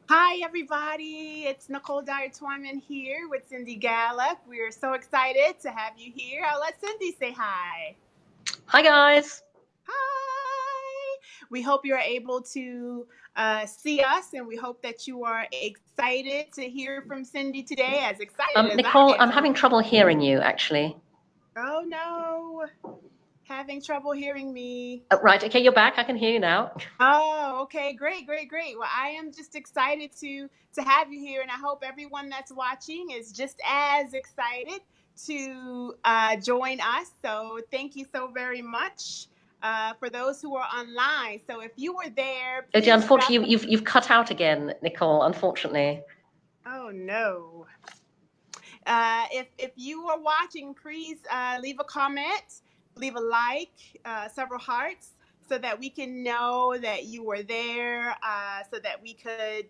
Hi, everybody. It's Nicole Dyer-Twyman here with Cindy Gallop. We're so excited to have you here. I'll let Cindy say hi. Hi, guys. Hi. We hope you're able to see us, and we hope that you are excited to hear from Cindy today, as excited as I Nicole, I'm am. having trouble hearing you, actually. Oh, no. Having trouble hearing me. Right, okay, you're back. I can hear you now. Oh, okay, great. Well, I am just excited to have you here, and I hope everyone that's watching is just as excited to join us. So, thank you so very much for those who are online. So, if you were there, Oh dear, please drop. unfortunately, you've cut out again, Nicole, unfortunately. Oh no. If you are watching, please leave a comment, leave a like, several hearts, so that we can know that you were there, so that we could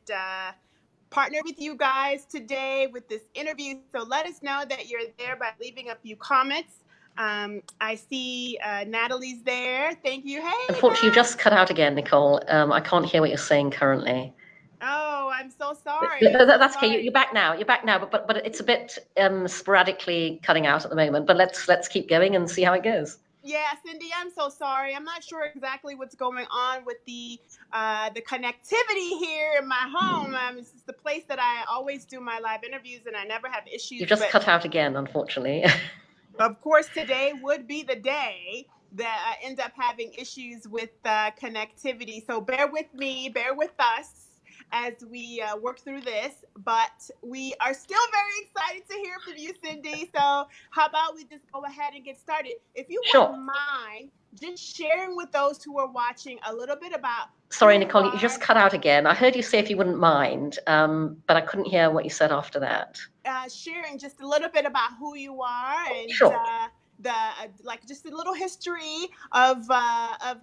partner with you guys today with this interview. So let us know that you're there by leaving a few comments. I see Natalie's there. Thank you. Hey, Unfortunately, you Nat. just cut out again, Nicole. I can't hear what you're saying currently. Oh, I'm so sorry. I'm so That's okay. sorry. You're back now. You're back now, but it's a bit sporadically cutting out at the moment. But let's keep going and see how it goes. Yeah, Cindy, I'm so sorry. I'm not sure exactly what's going on with the connectivity here in my home. This is the place that I always do my live interviews, and I never have issues. You just But cut out again, unfortunately. of course, today would be the day that I end up having issues with connectivity. So bear with me, bear with us as we work through this. But we are still very excited to hear from you, Cindy. So how about we just go ahead and get started? If you Sure. wouldn't mind just sharing with those who are watching a little bit about who Sorry, you Nicole, you just are. cut out again. I heard you say if you wouldn't mind, but I couldn't hear what you said after that. Sharing just a little bit about who you are and Sure. the like just a little history of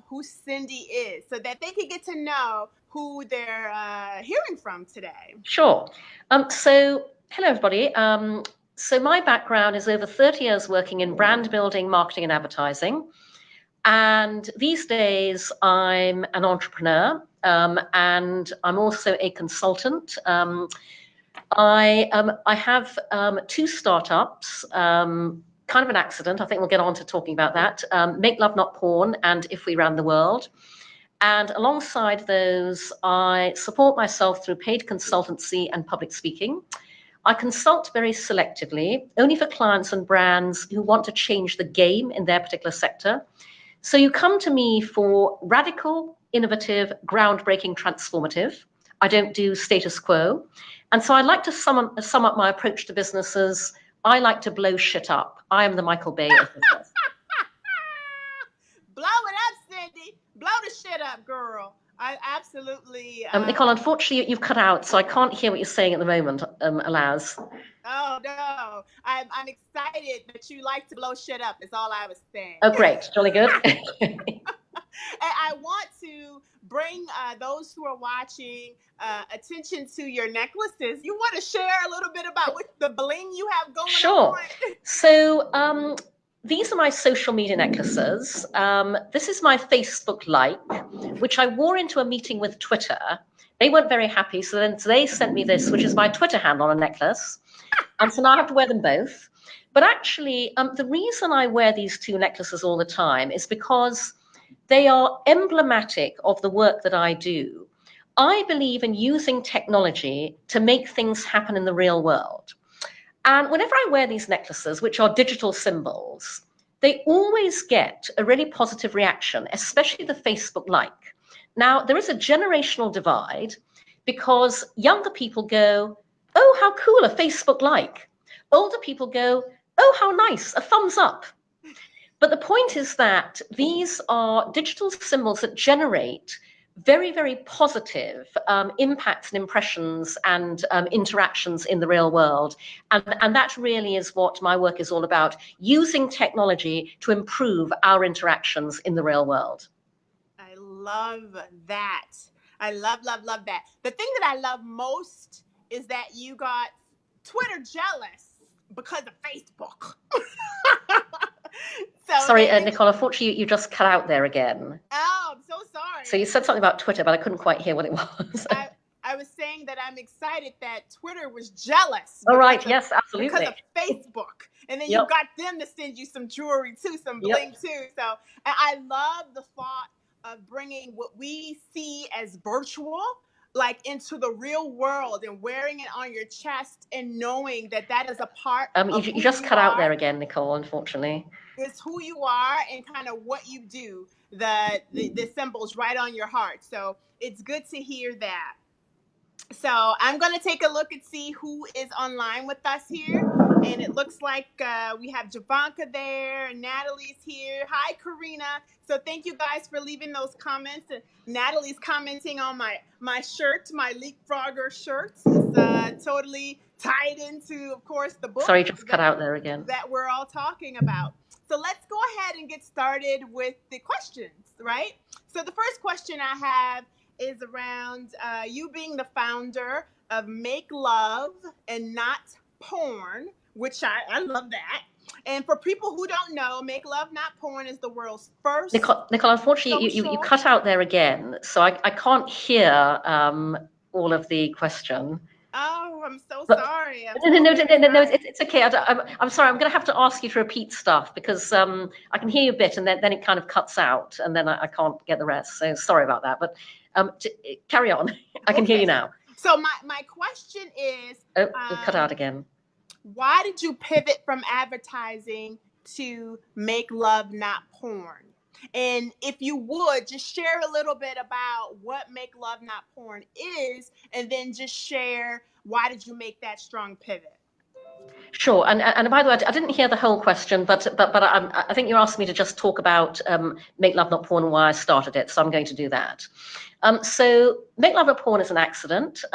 who Cindy is, so that they can get to know who they're hearing from today. Sure. So, hello, everybody. So my background is over 30 years working in brand building, marketing, and advertising. And these days, I'm an entrepreneur, and I'm also a consultant. I have two startups, kind of an accident. I think we'll get on to talking about that. Make Love Not Porn and If We Ran the World. And alongside those, I support myself through paid consultancy and public speaking. I consult very selectively, only for clients and brands who want to change the game in their particular sector. So you come to me for radical, innovative, groundbreaking, transformative. I don't do status quo. And so I'd like to sum up my approach to businesses. I like to blow shit up. I am the Michael Bay of business. Blow it up, Cindy. Blow the shit up, girl. I absolutely. Nicole, unfortunately, you've cut out, so I can't hear what you're saying at the moment, Alaz. Oh no, I'm excited that you like to blow shit up. Is all I was saying. Oh, great. Jolly good. I want to bring those who are watching attention to your necklaces. You want to share a little bit about what the bling you have going Sure. on? So these are my social media necklaces. This is my Facebook like, which I wore into a meeting with Twitter. They weren't very happy, so then they sent me this, which is my Twitter handle on a necklace. And so now I have to wear them both. But actually, the reason I wear these two necklaces all the time is because they are emblematic of the work that I do. I believe in using technology to make things happen in the real world. And whenever I wear these necklaces, which are digital symbols, they always get a really positive reaction, especially the Facebook like. Now, there is a generational divide because younger people go, oh, how cool, a Facebook like. Older people go, oh, how nice, a thumbs up. But the point is that these are digital symbols that generate very, very positive impacts and impressions and interactions in the real world. And that really is what my work is all about, using technology to improve our interactions in the real world. I love that. I love that. The thing that I love most is that you got Twitter jealous because of Facebook. Sorry, Nicole, unfortunately, you just cut out there again. Oh, I'm so sorry. So you said something about Twitter, but I couldn't quite hear what it was. I was saying saying that I'm excited that Twitter was jealous All right. because Yes, because absolutely. of Facebook. And then you Yep. got them to send you some jewelry too, some bling Yep. too. So I love the thought of bringing what we see as virtual like into the real world and wearing it on your chest and knowing that that is a part of You who just you cut out are. there again, Nicole, unfortunately. It's who you are and kind of what you do, the symbols right on your heart. So it's good to hear that. So I'm going to take a look and see who is online with us here. And it looks like we have Javanka there, and Natalie's here. Hi, Karina. So thank you guys for leaving those comments. And Natalie's commenting on my shirt, my Leapfrogger shirt. It's totally tied into, of course, the book Sorry, just cut out there again. that we're all talking about. So let's go ahead and get started with the questions, right? So the first question I have is around you being the founder of Make Love and Not Porn, which I love that. And for people who don't know, Make Love Not Porn is the world's first Nicole, unfortunately, you cut out there again, so I can't hear all of the question. Oh, I'm so But, sorry. no, it's okay. I'm sorry. I'm going to have to ask you to repeat stuff because I can hear you a bit, and then it kind of cuts out, and then I can't get the rest. So sorry about that. But carry on. I can hear you now. So my question is, Oh, you cut out again. Why did you pivot from advertising to Make Love Not Porn? And if you would, just share a little bit about what Make Love Not Porn is, and then just share why did you make that strong pivot? Sure, and by the way, I didn't hear the whole question, but I think you asked me to just talk about Make Love Not Porn and why I started it, so I'm going to do that. So Make Love Not Porn is an accident.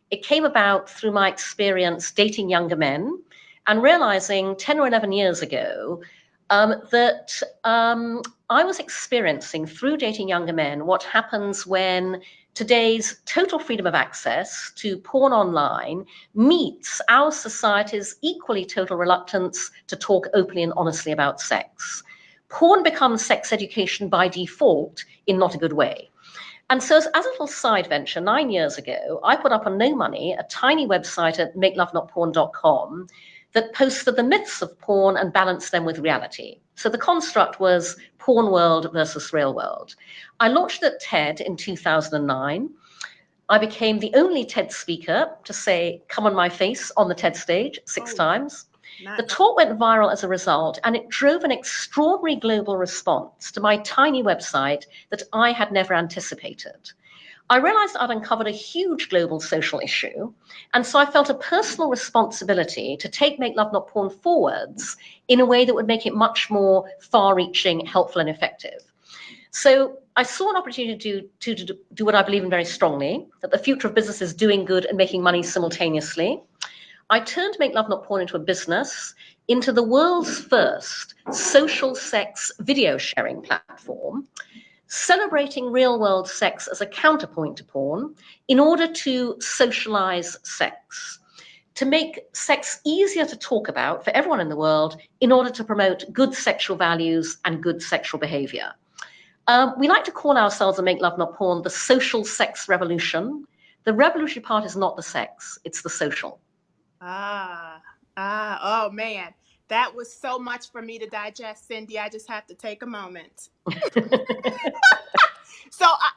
It came about through my experience dating younger men and realizing 10 or 11 years ago that I was experiencing through dating younger men what happens when today's total freedom of access to porn online meets our society's equally total reluctance to talk openly and honestly about sex. Porn becomes sex education by default in not a good way. And so as a little side venture, 9 years ago, I put up on no money a tiny website at MakeLoveNotPorn.com that posted the myths of porn and balanced them with reality. So the construct was porn world versus real world. I launched at TED in 2009. I became the only TED speaker to say, "Come on my face" on the TED stage 6 times. The talk went viral as a result, and it drove an extraordinary global response to my tiny website that I had never anticipated. I realized I'd uncovered a huge global social issue, and so I felt a personal responsibility to take Make Love Not Porn forwards in a way that would make it much more far-reaching, helpful, and effective. So I saw an opportunity to do what I believe in very strongly, that the future of business is doing good and making money simultaneously. I turned Make Love Not Porn into a business, into the world's first social sex video sharing platform, celebrating real-world sex as a counterpoint to porn in order to socialize sex, to make sex easier to talk about for everyone in the world in order to promote good sexual values and good sexual behavior. We like to call ourselves, a Make Love Not Porn, the social sex revolution. The revolutionary part is not the sex, it's the social. Oh man, that was so much for me to digest, Cindy. I just have to take a moment. So I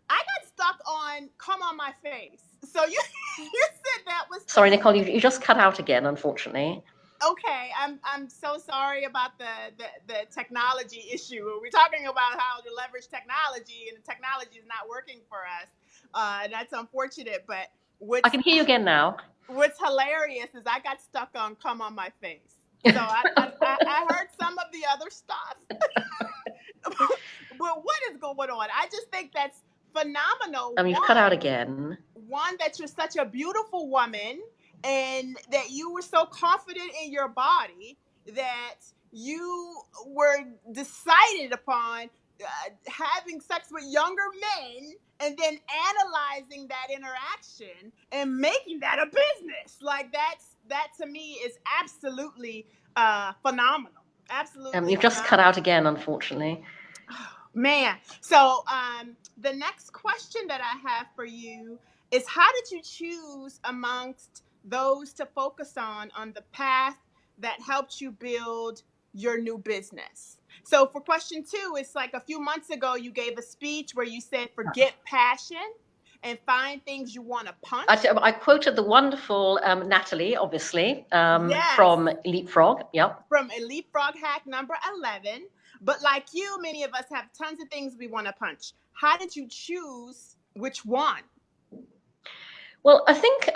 got stuck on "Come on My Face." So you said that was sorry, Nicole, you just cut out again, unfortunately. Okay, I'm so sorry about the technology issue. We're talking about how to leverage technology, and the technology is not working for us. That's unfortunate, but I can hear you again now. What's hilarious is I got stuck on "Come on My Face." So I heard some of the other stuff. But what is going on? I just think that's phenomenal. You've cut out again. One, that you're such a beautiful woman and that you were so confident in your body that you were decided upon having sex with younger men and then analyzing that interaction and making that a business. Like that to me is absolutely phenomenal. Absolutely. You've just cut out again, unfortunately. Man. So the next question that I have for you is how did you choose amongst those to focus on the path that helped you build your new business? So for question 2, it's like a few months ago, you gave a speech where you said, forget passion and find things you want to punch. I quoted the wonderful Nathalie, obviously, Yes. from LEAPFROG. Yep. From a LEAPFROG Hack number 11. But like you, many of us have tons of things we want to punch. How did you choose which one? Well, I think,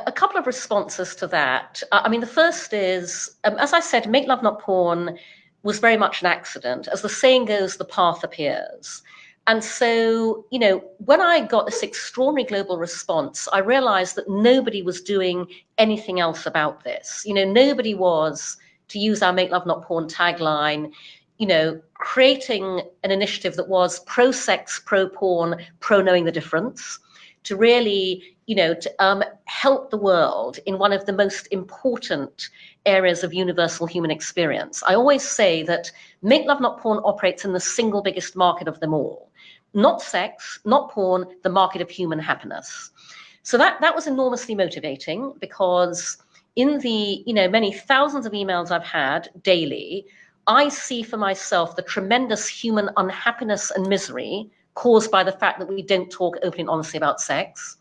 a couple of responses to that. I mean, the first is, as I said, Make Love Not Porn was very much an accident. As the saying goes, the path appears. And so, when I got this extraordinary global response, I realized that nobody was doing anything else about this. Nobody was, to use our Make Love Not Porn tagline, creating an initiative that was pro-sex, pro-porn, pro-knowing the difference, to really, help the world in one of the most important areas of universal human experience. I always say that Make Love Not Porn operates in the single biggest market of them all. Not sex, not porn, the market of human happiness. So that was enormously motivating, because in the many thousands of emails I've had daily, I see for myself the tremendous human unhappiness and misery caused by the fact that we don't talk openly and honestly about sex.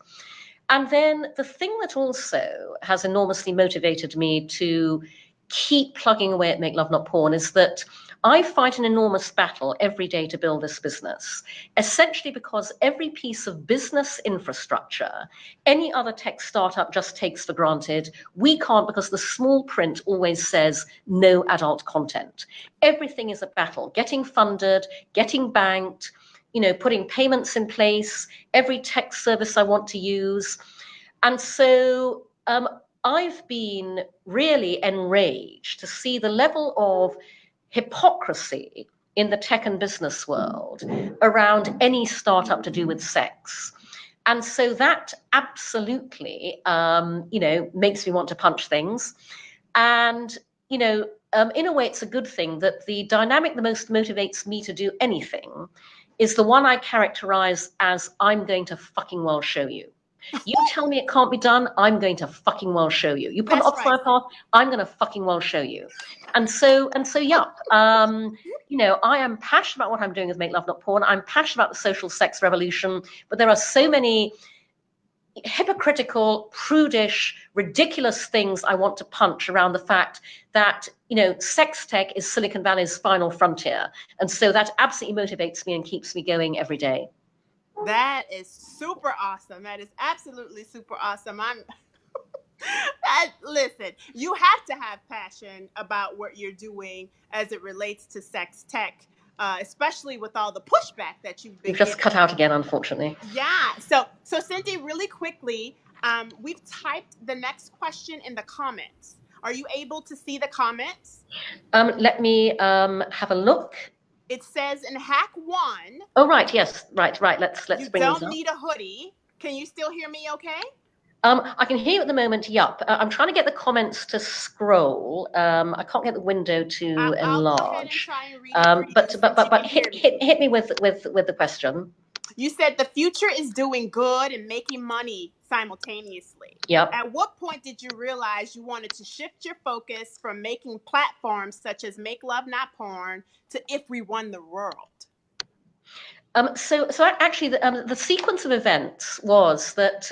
And then the thing that also has enormously motivated me to keep plugging away at Make Love Not Porn is that I fight an enormous battle every day to build this business, essentially because every piece of business infrastructure any other tech startup just takes for granted, we can't, because the small print always says no adult content. Everything is a battle, getting funded, getting banked, putting payments in place, every tech service I want to use. And so I've been really enraged to see the level of hypocrisy in the tech and business world around any startup to do with sex. And so that absolutely, makes me want to punch things. And, in a way, it's a good thing that the dynamic that most motivates me to do anything is the one I characterize as, I'm going to fucking well show you. You tell me it can't be done, I'm going to fucking well show you. You put an obstacle on my path, I'm going to fucking well show you. And so, yeah, I am passionate about what I'm doing with Make Love Not Porn. I'm passionate about the social sex revolution, but there are so many hypocritical, prudish, ridiculous things I want to punch around the fact that, sex tech is Silicon Valley's final frontier. And so that absolutely motivates me and keeps me going every day. That is super awesome. That is absolutely super awesome. Listen, you have to have passion about what you're doing as it relates to sex tech, especially with all the pushback that you've been just cut out again, unfortunately. Yeah. So Cindy, really quickly, we've typed the next question in the comments. Are you able to see the comments? Let me have a look. It says in Hack 1. Oh, right. Yes. Right. Let's bring these up. You don't need a hoodie. Can you still hear me okay? I can hear you at the moment. Yup. I'm trying to get the comments to scroll. I can't get the window to enlarge. I'll go ahead and try and read it but hit me with the question. You said the future is doing good and making money simultaneously. Yep. At what point did you realize you wanted to shift your focus from making platforms such as Make Love Not Porn to If We Won the World? So actually, the sequence of events was that,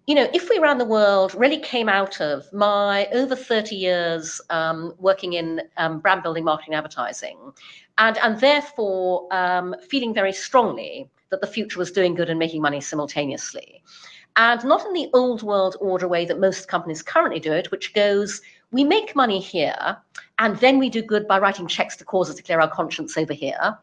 If We Ran the World really came out of my over 30 years working in brand building, marketing, advertising, and therefore feeling very strongly that the future was doing good and making money simultaneously. And not in the old world order way that most companies currently do it, which goes, we make money here, and then we do good by writing checks to causes to clear our conscience over here.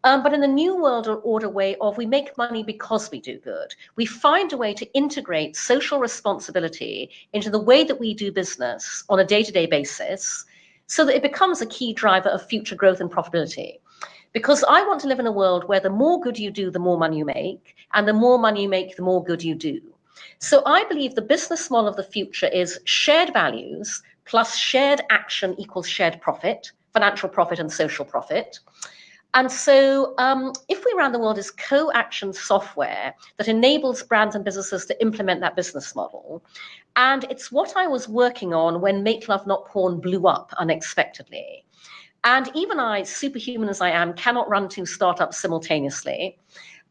But in the new world order way of, we make money because we do good. We find a way to integrate social responsibility into the way that we do business on a day-to-day basis, so that it becomes a key driver of future growth and profitability. Because I want to live in a world where the more good you do, the more money you make, and the more money you make, the more good you do. So I believe the business model of the future is shared values plus shared action equals shared profit, financial profit and social profit. And so If We Ran the World is co-action software that enables brands and businesses to implement that business model. And it's what I was working on when Make Love Not Porn blew up unexpectedly. And even I, superhuman as I am, cannot run two startups simultaneously.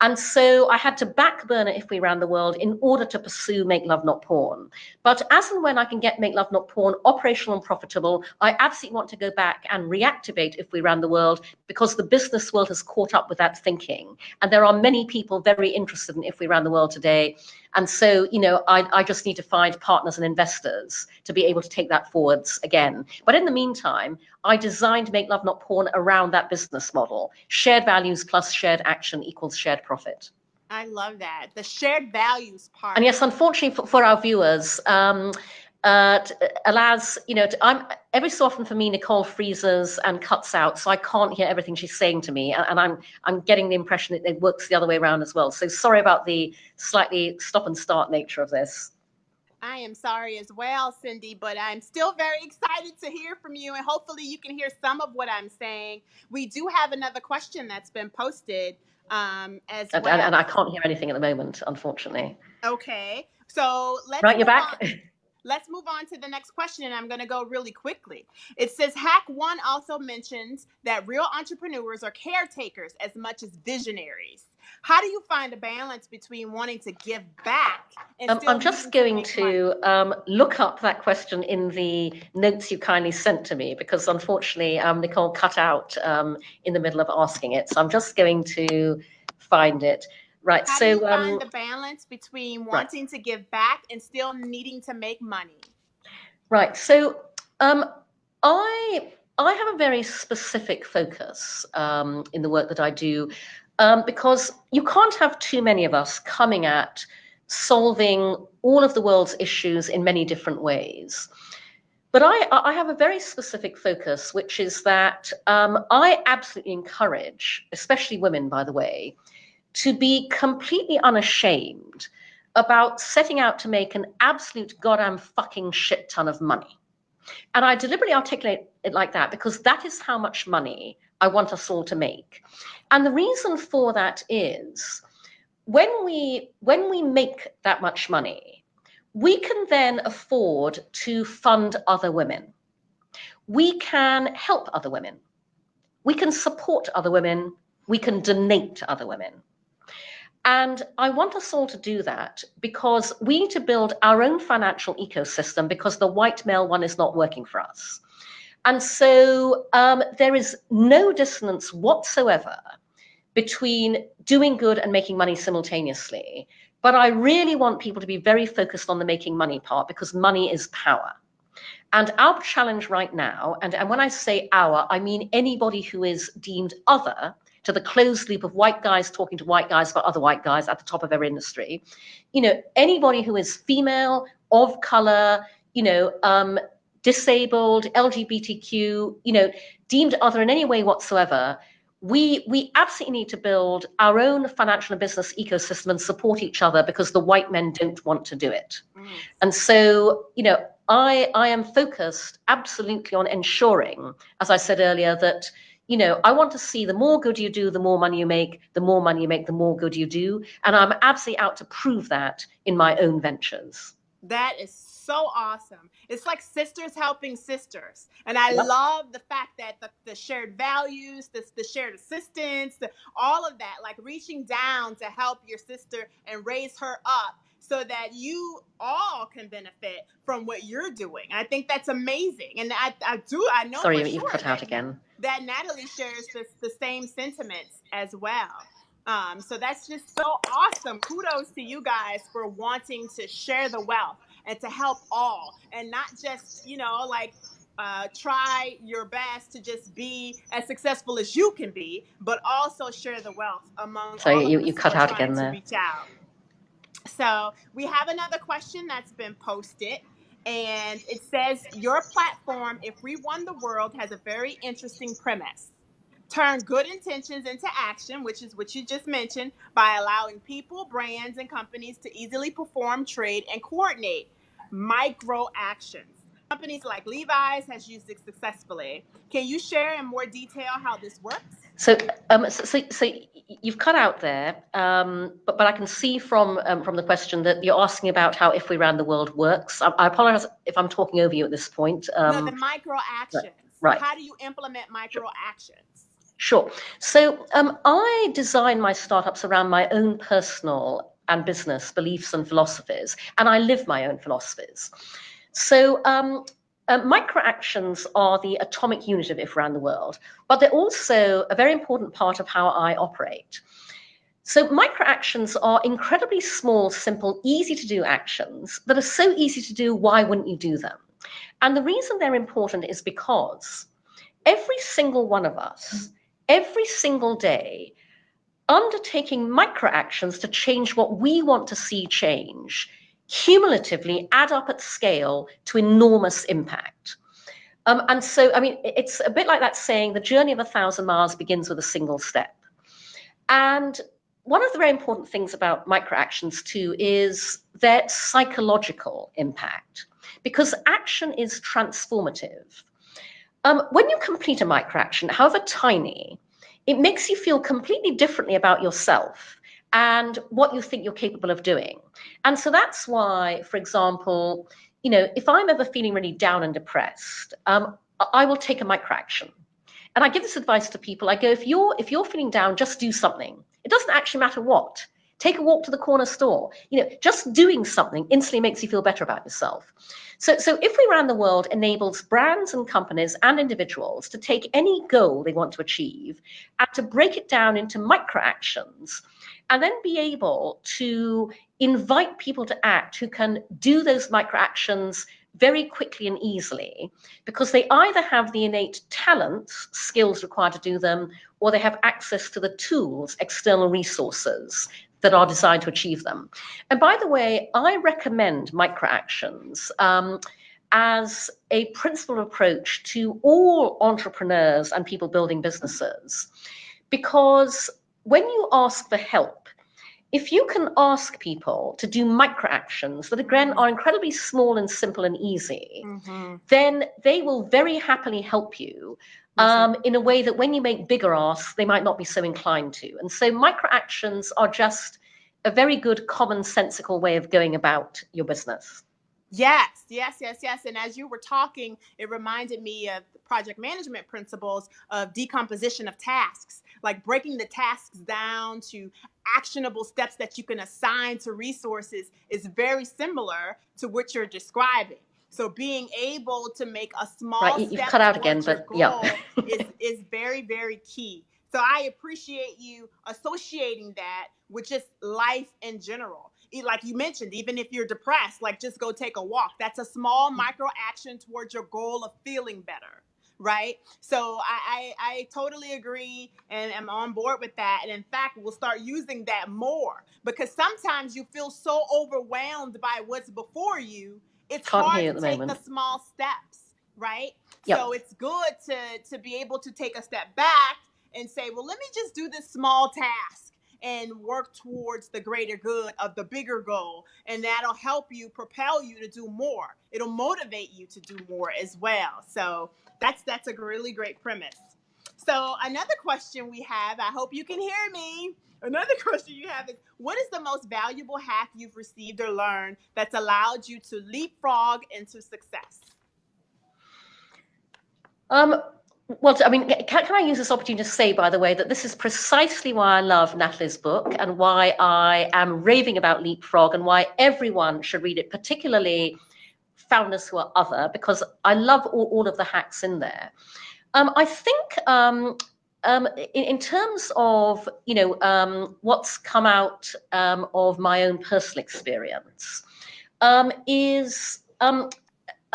And so I had to back burner If We Ran the World in order to pursue Make Love Not Porn. But as and when I can get Make Love Not Porn operational and profitable, I absolutely want to go back and reactivate If We Ran the World, because the business world has caught up with that thinking. And there are many people very interested in If We Ran the World today. And so, I just need to find partners and investors to be able to take that forwards again. But in the meantime, I designed Make Love Not Porn around that business model. Shared values plus shared action equals shared profit. I love that. The shared values part. And yes, unfortunately for our viewers, allows, I'm every so often for me, Nicole freezes and cuts out, so I can't hear everything she's saying to me. And I'm getting the impression that it works the other way around as well. So sorry about the slightly stop and start nature of this. I am sorry as well, Cindy, but I'm still very excited to hear from you, and hopefully you can hear some of what I'm saying. We do have another question that's been posted as well. And I can't hear anything at the moment, unfortunately. Okay, so Right, you're back? Let's move on to the next question, and I'm going to go really quickly. It says, Hack 1 also mentions that real entrepreneurs are caretakers as much as visionaries. How do you find a balance between wanting to give back and still I'm just going to look up that question in the notes you kindly sent to me, because unfortunately Nicole cut out in the middle of asking it. So I'm just going to find it. Right. How do you find the balance between wanting to give back and still needing to make money? Right. So I have a very specific focus in the work that I do, because you can't have too many of us coming at solving all of the world's issues in many different ways. But I have a very specific focus, which is that I absolutely encourage, especially women, by the way, to be completely unashamed about setting out to make an absolute goddamn fucking shit ton of money. And I deliberately articulate it like that because that is how much money I want us all to make. And the reason for that is when we make that much money, we can then afford to fund other women. We can help other women. We can support other women. We can donate to other women. And I want us all to do that because we need to build our own financial ecosystem, because the white male one is not working for us. And so there is no dissonance whatsoever between doing good and making money simultaneously. But I really want people to be very focused on the making money part, because money is power. And our challenge right now, and when I say our, I mean anybody who is deemed other to the closed loop of white guys talking to white guys about other white guys at the top of every industry. Anybody who is female, of color, disabled, LGBTQ, deemed other in any way whatsoever, we absolutely need to build our own financial and business ecosystem and support each other, because the white men don't want to do it. And so, I am focused absolutely on ensuring, as I said earlier, that I want to see the more good you do, the more money you make, the more money you make, the more good you do. And I'm absolutely out to prove that in my own ventures. That is so awesome. It's like sisters helping sisters. And I love the fact that the shared values, the shared assistance, all of that, like reaching down to help your sister and raise her up so that you all can benefit from what you're doing. I think that's amazing. And I know. Sorry, you cut out again. That Nathalie shares the same sentiments as well. So that's just so awesome. Kudos to you guys for wanting to share the wealth and to help all, and not just, try your best to just be as successful as you can be, but also share the wealth among all of you cut out again there. Reach out. So we have another question that's been posted, and it says, your platform, If We Won the World, has a very interesting premise. Turn good intentions into action, which is what you just mentioned, by allowing people, brands, and companies to easily perform, trade, and coordinate micro actions. Companies like Levi's has used it successfully. Can you share in more detail how this works? So, so you've cut out there, but I can see from the question that you're asking about how If We Ran the World works. I apologize if I'm talking over you at this point. No, the micro actions. Right. How do you implement micro actions? Sure. So I design my startups around my own personal and business beliefs and philosophies, and I live my own philosophies. So micro actions are the atomic unit of If Around the World, but they're also a very important part of how I operate. So micro actions are incredibly small, simple, easy to do actions that are so easy to do, why wouldn't you do them? And the reason they're important is because every single one of us, every single day, undertaking micro actions to change what we want to see change, cumulatively add up at scale to enormous impact. And so, I mean, it's a bit like that saying, the journey of 1,000 miles begins with a single step. And one of the very important things about micro actions too is their psychological impact, because action is transformative. When you complete a micro action, however tiny, it makes you feel completely differently about yourself and what you think you're capable of doing. And so that's why, for example, you know, if I'm ever feeling really down and depressed, I will take a micro action. And I give this advice to people. I go, if you're feeling down, just do something. It doesn't actually matter what. Take a walk to the corner store. You know, just doing something instantly makes you feel better about yourself. So If We Ran the World enables brands and companies and individuals to take any goal they want to achieve and to break it down into micro actions, and then be able to invite people to act who can do those micro actions very quickly and easily, because they either have the innate talents, skills required to do them, or they have access to the tools, external resources that are designed to achieve them. And by the way, I recommend micro actions as a principal approach to all entrepreneurs and people building businesses, because when you ask for help, if you can ask people to do micro actions that, again, are incredibly small and simple and easy, then they will very happily help you in a way that when you make bigger asks, they might not be so inclined to. And so micro actions are just a very good, commonsensical way of going about your business. Yes. And as you were talking, it reminded me of the project management principles of decomposition of tasks, like breaking the tasks down to actionable steps that you can assign to resources is very similar to what you're describing. So being able to make a small you've step cut out again, but goal is very, very key. So I appreciate you associating that with just life in general. Like you mentioned, even if you're depressed, like just go take a walk. That's a small micro action towards your goal of feeling better, right? So I totally agree and am on board with that. And in fact, we'll start using that more, because sometimes you feel so overwhelmed by what's before you, it's hard to take the small steps, right? So it's good to be able to take a step back and say, well, let me just do this small task and work towards the greater good of the bigger goal. And that'll help you, propel you to do more. It'll motivate you to do more as well. So that's a really great premise. So another question we have, I hope you can hear me. Another question you have is, what is the most valuable hack you've received or learned that's allowed you to leapfrog into success? Well, I mean, can I use this opportunity to say, by the way, that this is precisely why I love Nathalie's book and why I am raving about Leapfrog and why everyone should read it, particularly founders who are other, because I love all of the hacks in there. I think in terms of, you know, what's come out of my own personal experience is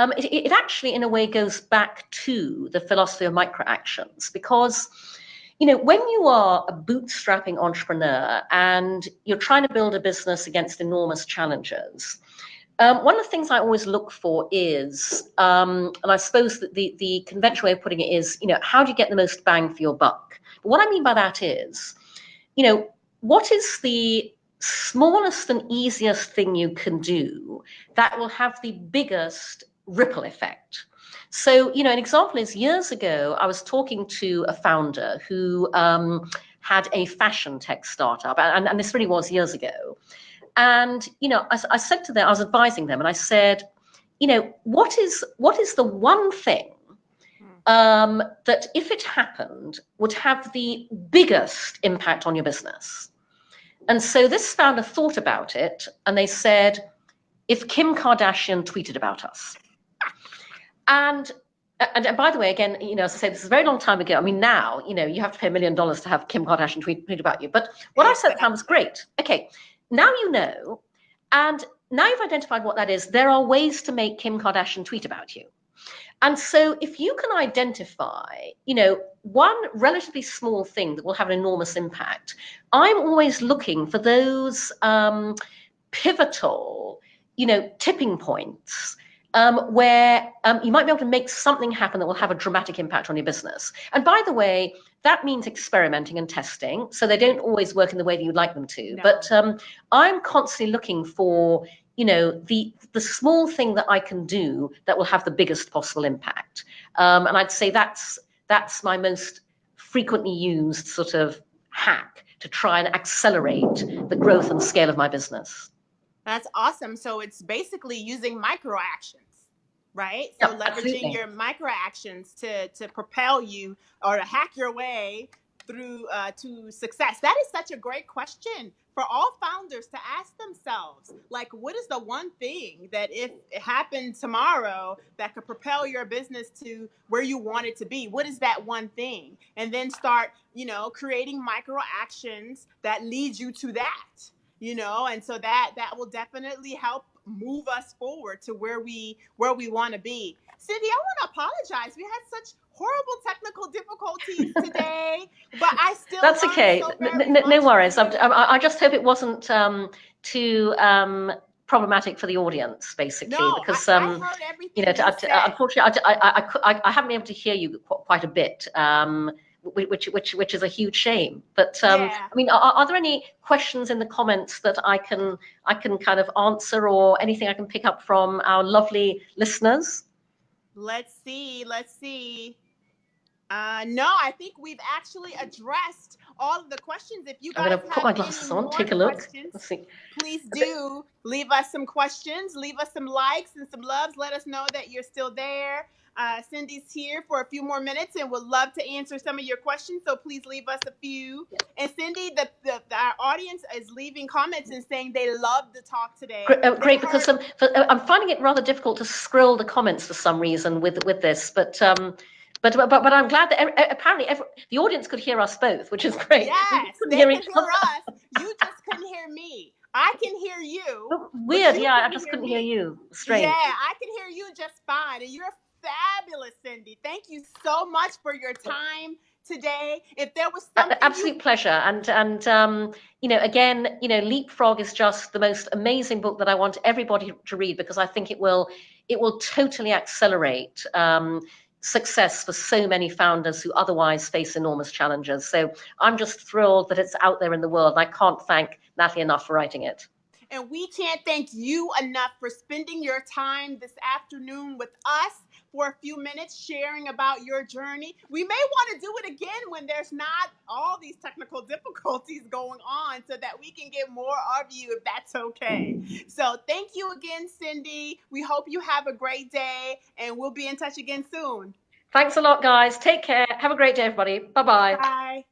it actually, in a way, goes back to the philosophy of micro actions, because, you know, when you are a bootstrapping entrepreneur and you're trying to build a business against enormous challenges, one of the things I always look for is, and I suppose that the conventional way of putting it is, you know, how do you get the most bang for your buck? But what I mean by that is, you know, what is the smallest and easiest thing you can do that will have the biggest ripple effect. So, you know, an example is years ago, I was talking to a founder who had a fashion tech startup, and this really was years ago. And, you know, I said to them, I was advising them, and I said, you know, what is the one thing that if it happened would have the biggest impact on your business? And so this founder thought about it, and they said, if Kim Kardashian tweeted about us. And by the way, again, you know, as I say, this is a very long time ago. I mean, now, you know, you have to pay $1 million to have Kim Kardashian tweet about you. But what I said at the time was great. Okay, now you know, and now you've identified what that is. There are ways to make Kim Kardashian tweet about you. And so if you can identify, you know, one relatively small thing that will have an enormous impact, I'm always looking for those pivotal, you know, tipping points where you might be able to make something happen that will have a dramatic impact on your business. And by the way, that means experimenting and testing. So they don't always work in the way that you'd like them to. No. But I'm constantly looking for, you know, the small thing that I can do that will have the biggest possible impact. And I'd say that's my most frequently used sort of hack to try and accelerate the growth and scale of my business. That's awesome. So it's basically using micro actions, right? So yep, leveraging absolutely. Your micro actions to propel you or to hack your way through to success. That is such a great question for all founders to ask themselves. Like, what is the one thing that if it happened tomorrow that could propel your business to where you want it to be? What is that one thing? And then start, you know, creating micro actions that lead you to that. You know, and so that will definitely help move us forward to where we want to be. Cindy, I want to apologize. We had such horrible technical difficulties today, but I still that's okay. So no worries. I just hope it wasn't too problematic for the audience, basically, no, because I heard everything you know, unfortunately, I haven't been able to hear you quite a bit. Which is a huge shame. But yeah. I mean, are there any questions in the comments that I can kind of answer, or anything I can pick up from our lovely listeners? Let's see. No, I think we've actually addressed all of the questions. If you guys I'm going to put my glasses on, take a look. Let's see. Please do leave us some questions, leave us some likes and some loves. Let us know that you're still there. Cindy's here for a few more minutes and would love to answer some of your questions. So please leave us a few. And Cindy, our audience is leaving comments and saying they love the talk today. Great, because I'm finding it rather difficult to scroll the comments for some reason with this, but I'm glad that apparently the audience could hear us both, which is great. Yes, they can hear us. You just couldn't hear me. I can hear you. Weird, yeah, I just couldn't hear you. Strange. Yeah, I can hear you just fine, and you're fabulous, Cindy. Thank you so much for your time today. If there was something absolute pleasure, and you know, again, you know, Leapfrog is just the most amazing book that I want everybody to read, because I think it will totally accelerate success for so many founders who otherwise face enormous challenges. So I'm just thrilled that it's out there in the world, and I can't thank Nathalie enough for writing it. And we can't thank you enough for spending your time this afternoon with us for a few minutes, sharing about your journey. We may want to do it again when there's not all these technical difficulties going on, so that we can get more of you, if that's okay. So thank you again, Cindy. We hope you have a great day, and we'll be in touch again soon. Thanks a lot, guys. Take care. Have a great day, everybody. Bye-bye. Bye.